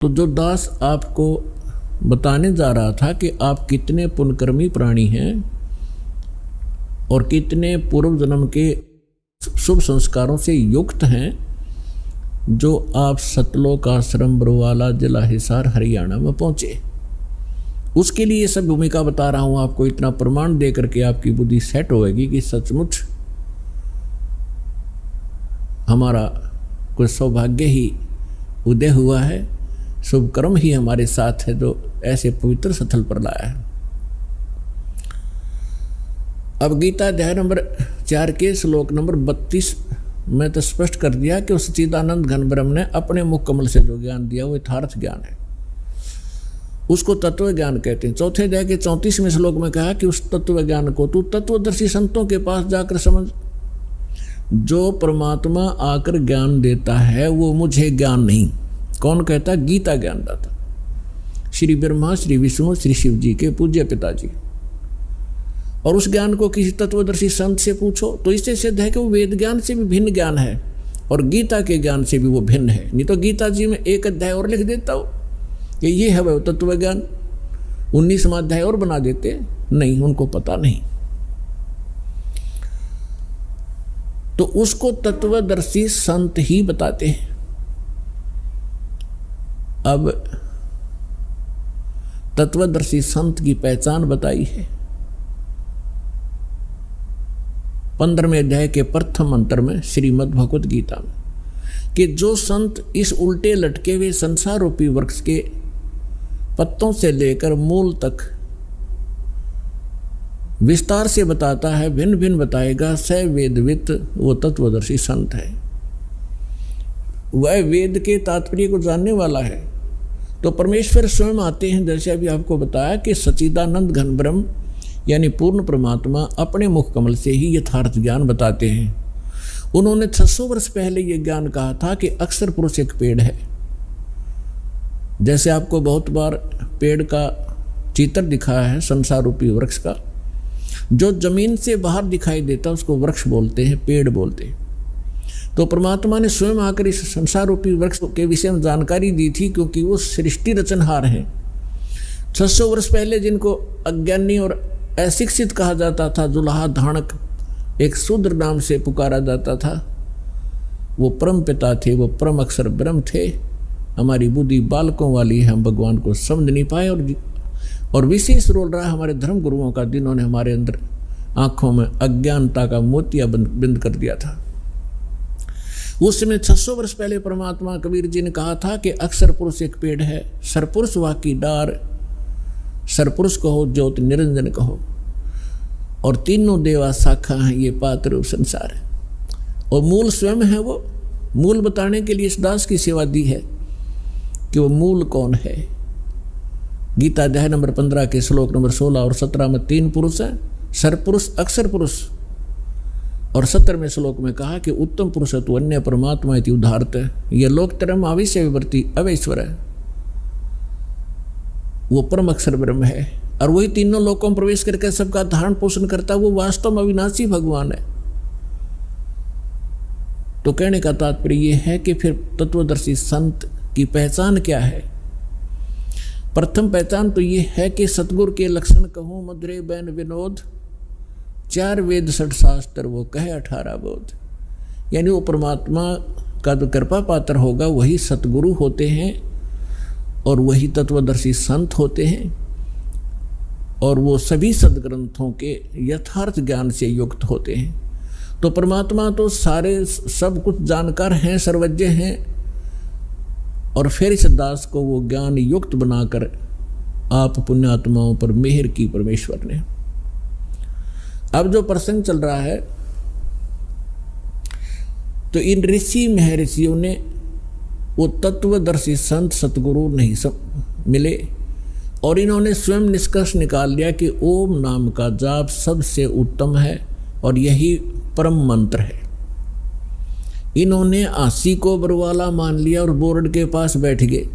तो जो दास आपको बताने जा रहा था कि आप कितने पुण्यकर्मी प्राणी हैं और कितने पूर्व जन्म के शुभ संस्कारों से युक्त हैं, जो आप सतलोक आश्रम बरवाला जिला हिसार हरियाणा में पहुंचे। उसके लिए सब भूमिका बता रहा हूं आपको। इतना प्रमाण दे करके आपकी बुद्धि सेट होगी कि सचमुच हमारा कोई सौभाग्य ही उदय हुआ है, शुभ कर्म ही हमारे साथ है जो ऐसे पवित्र स्थल पर लाया है। अब गीता अध्याय नंबर 4 के श्लोक नंबर 32 में तो स्पष्ट कर दिया कि उस सच्चिदानंद घन ब्रह्म ने अपने मुख कमल से जो ज्ञान दिया वो यथार्थ ज्ञान है, उसको तत्व ज्ञान कहते हैं। चौथे अध्याय के 34वें श्लोक में कहा कि उस तत्व ज्ञान को तू तत्वदर्शी संतों के पास जाकर समझ। जो परमात्मा आकर ज्ञान देता है वो मुझे ज्ञान नहीं। कौन कहता? गीता ज्ञानदाता श्री ब्रह्मा, श्री विष्णु, श्री शिव जी के पूज्य पिताजी। और उस ज्ञान को किसी तत्वदर्शी संत से पूछो तो इससे सिद्ध है कि वो वेद ज्ञान से भी भिन्न ज्ञान है और गीता के ज्ञान से भी वो भिन्न है। नहीं तो गीता जी में एक अध्याय और लिख देता हो कि ये है वह तत्व ज्ञान, 19वां अध्याय और बना देते। नहीं, उनको पता नहीं। तो उसको तत्वदर्शी संत ही बताते हैं। अब तत्वदर्शी संत की पहचान बताई है 15वें अध्याय के प्रथम मंत्र में श्रीमद् भगवत गीता में, कि जो संत इस उल्टे लटके हुए संसार रूपी वृक्ष के पत्तों से लेकर मूल तक विस्तार से बताता है, भिन्न भिन्न बताएगा, स वेदवित वो तत्वदर्शी संत है। वह वेद के तात्पर्य को जानने वाला है। तो परमेश्वर स्वयं आते हैं, जैसे अभी आपको बताया कि सच्चिदानंद घन ब्रह्म यानी पूर्ण परमात्मा अपने मुख कमल से ही यथार्थ ज्ञान बताते हैं। उन्होंने 600 वर्ष पहले ये ज्ञान कहा था कि अक्षर पुरुष एक पेड़ है। जैसे आपको बहुत बार पेड़ का चित्र दिखाया है संसार रूपी वृक्ष का, जो जमीन से बाहर दिखाई देता उसको वृक्ष बोलते हैं, पेड़ बोलते हैं। तो परमात्मा ने स्वयं आकर इस संसार रूपी वृक्ष के विषय में जानकारी दी थी, क्योंकि वो सृष्टि रचनहार हैं। 600 वर्ष पहले जिनको अज्ञानी और अशिक्षित कहा जाता था, जुलाहा धाणक एक शूद्र नाम से पुकारा जाता था, वो परम पिता थे, वो परम अक्षर ब्रह्म थे। हमारी बुद्धि बालकों वाली है, हम भगवान को समझ नहीं पाए। और विशेष रोल रहा हमारे धर्म गुरुओं का, जिन्होंने हमारे अंदर आंखों में अज्ञानता का मोतिया बंद कर दिया था। उस समय 600 वर्ष पहले परमात्मा कबीर जी ने कहा था कि अक्षर पुरुष एक पेड़ है, सरपुरुष वाकी डार, सरपुरुष कहो ज्योत निरंजन कहो, और तीनों देवा शाखा हैं, ये पात्र रूप संसार है। और मूल स्वयं है। वो मूल बताने के लिए इस दास की सेवा दी है कि वो मूल कौन है। गीता अध्याय नंबर 15 के श्लोक नंबर 16 और 17 में 3 पुरुष हैं, सरपुरुष, अक्षर पुरुष। और 17वें श्लोक में कहा कि उत्तम पुरुष तो अन्य परमात्मा इति उदाहरत है, ये लोकतरम आविश्य विवर्ती अवैश्वर है। वो परम अक्षर ब्रह्म है और वही तीनों लोकों में प्रवेश करके सबका धारण पोषण करता है। वो वास्तव में अविनाशी भगवान है। तो कहने का तात्पर्य यह है कि फिर तत्वदर्शी संत की पहचान क्या है? प्रथम पहचान तो ये है कि सतगुरु के लक्षण कहूँ मधुरे बैन विनोद, 4 वेद 6 शास्त्र वो कहे 18 बोध। यानी वो परमात्मा का जो कृपा पात्र होगा वही सतगुरु होते हैं और वही तत्वदर्शी संत होते हैं, और वो सभी सदग्रंथों के यथार्थ ज्ञान से युक्त होते हैं। तो परमात्मा तो सारे सब कुछ जानकार हैं, सर्वज्ञ हैं, और फिर इस दास को वो ज्ञान युक्त बनाकर आप पुण्यात्माओं पर मेहर की परमेश्वर ने। अब जो प्रसंग चल रहा है, तो इन ऋषि महर्षियों ने वो तत्वदर्शी संत सतगुरु नहीं मिले, और इन्होंने स्वयं निष्कर्ष निकाल लिया कि ओम नाम का जाप सबसे उत्तम है और यही परम मंत्र है। इन्होंने आसी को बरवाला मान लिया और बोर्ड के पास बैठ गए।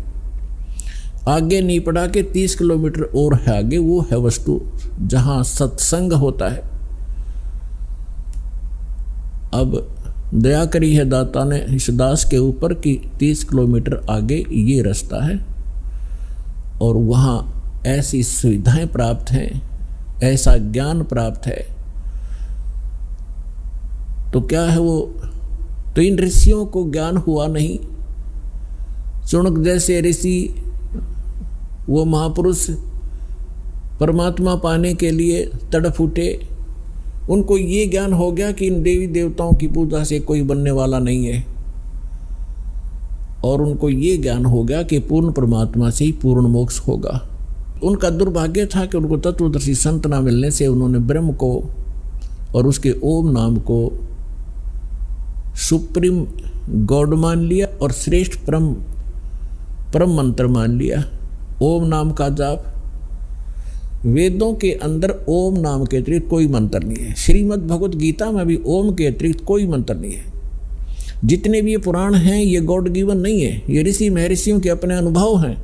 आगे नहीं पड़ा कि 30 किलोमीटर और है आगे वो है वस्तु जहाँ सत्संग होता है। अब दया करी है दाता ने इस दास के ऊपर कि 30 किलोमीटर आगे ये रास्ता है और वहाँ ऐसी सुविधाएं प्राप्त हैं, ऐसा ज्ञान प्राप्त है। तो क्या है वो, तो इन ऋषियों को ज्ञान हुआ नहीं। शुनक जैसे ऋषि, वो महापुरुष परमात्मा पाने के लिए तड़प उठे। उनको ये ज्ञान हो गया कि इन देवी देवताओं की पूजा से कोई बनने वाला नहीं है, और उनको ये ज्ञान हो गया कि पूर्ण परमात्मा से ही पूर्ण मोक्ष होगा। उनका दुर्भाग्य था कि उनको तत्वदर्शी संत ना मिलने से उन्होंने ब्रह्म को और उसके ओम नाम को सुप्रीम गॉड मान लिया और श्रेष्ठ परम मंत्र मान लिया। ओम नाम का जाप, वेदों के अंदर ओम नाम के अतिरिक्त कोई मंत्र नहीं है। श्रीमद् भगवत गीता में भी ओम के अतिरिक्त कोई मंत्र नहीं है। जितने भी ये पुराण हैं ये गॉड गिवन नहीं है, ये ऋषि महर्षियों के अपने अनुभव हैं।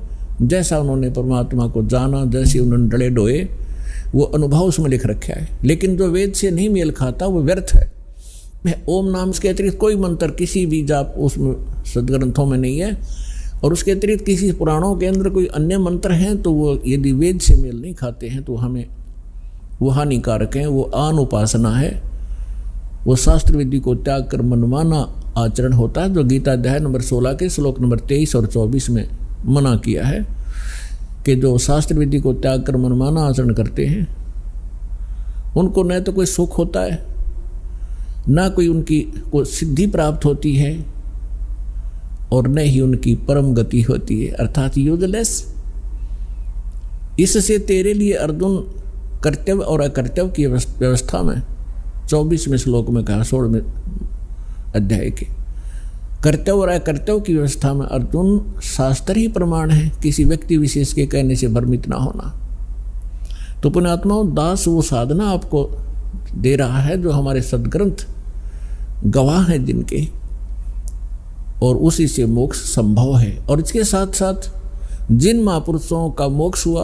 जैसा उन्होंने परमात्मा को जाना, जैसे उन्होंने डले डोए, वो अनुभव उसमें लिख रखा है। लेकिन जो वेद से नहीं मेल खाता वो व्यर्थ है। ओम नाम के अतिरिक्त कोई मंत्र किसी भी जाप उसमें सदग्रंथों में नहीं है, और उसके अतिरिक्त किसी पुराणों के अंदर कोई अन्य मंत्र हैं तो वो यदि वेद से मेल नहीं खाते हैं तो हमें वो हानिकारक हैं। वो आन उपासना है, वो शास्त्र विधि को त्याग कर मनमाना आचरण होता है, जो गीता अध्याय नंबर 16 के श्लोक नंबर 23 और 24 में मना किया है कि जो शास्त्र विधि को त्याग कर मनमाना आचरण करते हैं उनको न तो कोई सुख होता है, ना कोई उनकी को सिद्धि प्राप्त होती है, और न ही उनकी परम गति होती है, अर्थात यूजलेस। इससे तेरे लिए अर्जुन कर्तव्य और अकर्तव्य की व्यवस्था में 24वें श्लोक में कहा, 16वें अध्याय के कर्तव्य और अकर्तव्य की व्यवस्था में अर्जुन शास्त्र ही प्रमाण है, किसी व्यक्ति विशेष के कहने से भ्रमित ना होना। तो पुण्यात्माओं, दास वो साधना आपको दे रहा है जो हमारे सदग्रंथ गवाह हैं जिनके, और उसी से मोक्ष संभव है। और इसके साथ साथ जिन महापुरुषों का मोक्ष हुआ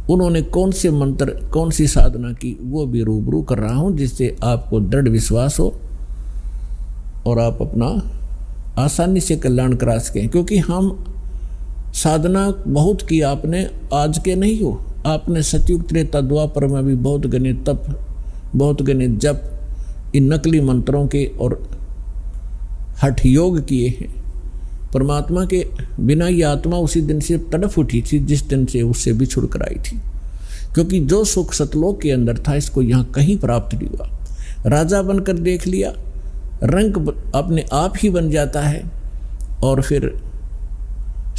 उन्होंने कौन से मंत्र, कौन सी साधना की, वो भी रूबरू कर रहा हूँ, जिससे आपको दृढ़ विश्वास हो और आप अपना आसानी से कल्याण करा सकें। क्योंकि हम साधना बहुत की आपने, आज के नहीं हो, आपने सतयुग त्रेता द्वापर में भी बहुत गणे तप, बहुत गणे जप, इन नकली मंत्रों के और हठ योग किए हैं। परमात्मा के बिना ये आत्मा उसी दिन से तड़फ उठी थी जिस दिन से उससे बिछुड़ कर आई थी। क्योंकि जो सुख सतलोक के अंदर था इसको यहाँ कहीं प्राप्त नहीं हुआ। राजा बनकर देख लिया, रंग अपने आप ही बन जाता है, और फिर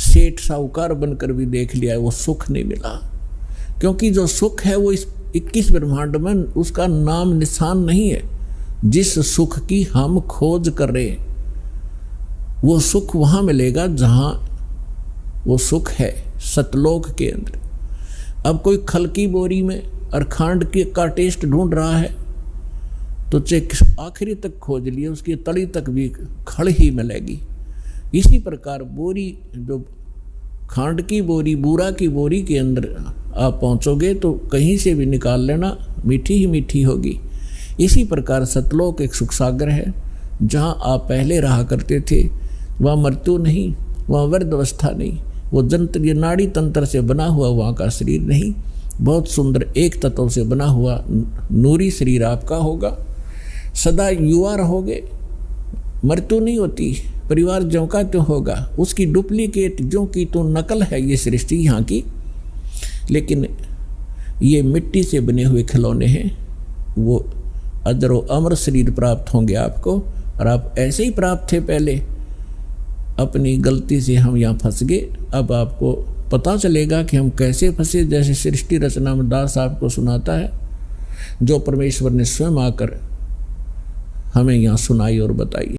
सेठ साहूकार बनकर भी देख लिया, वो सुख नहीं मिला। क्योंकि जो सुख है वो इस 21 ब्रह्मांड में उसका नाम निशान नहीं है। जिस सुख की हम खोज कर रहे हैं वो सुख वहाँ मिलेगा जहाँ वो सुख है, सतलोक के अंदर। अब कोई खल की बोरी में और खांड का टेस्ट ढूंढ रहा है तो चाहे आखिरी तक खोज लिए, उसकी तली तक भी खड़ ही मिलेगी। इसी प्रकार बोरी, जो खांड की बोरी, बूरा की बोरी के अंदर आप पहुँचोगे तो कहीं से भी निकाल लेना, मीठी ही मीठी होगी। इसी प्रकार सतलोक एक सुख सागर है, जहाँ आप पहले रहा करते थे। वहाँ मृत्यु नहीं, वहाँ वृद्ध अवस्था नहीं, वो जंत्र, ये नाड़ी तंत्र से बना हुआ वहाँ का शरीर नहीं, बहुत सुंदर एक तत्व से बना हुआ नूरी शरीर आपका होगा। सदा युवा रहोगे, मृत्यु नहीं होती, परिवार ज्यों का त्यों होगा। उसकी डुप्लीकेट ज्यों की तो नकल है ये सृष्टि यहाँ की, लेकिन ये मिट्टी से बने हुए खिलौने हैं। वो अजर व अमर शरीर प्राप्त होंगे आपको, और आप ऐसे ही प्राप्त थे पहले। अपनी गलती से हम यहाँ फंस गए, अब आपको पता चलेगा कि हम कैसे फंसे। जैसे सृष्टि रचना में दास आपको सुनाता है, जो परमेश्वर ने स्वयं आकर हमें यहाँ सुनाई और बताई।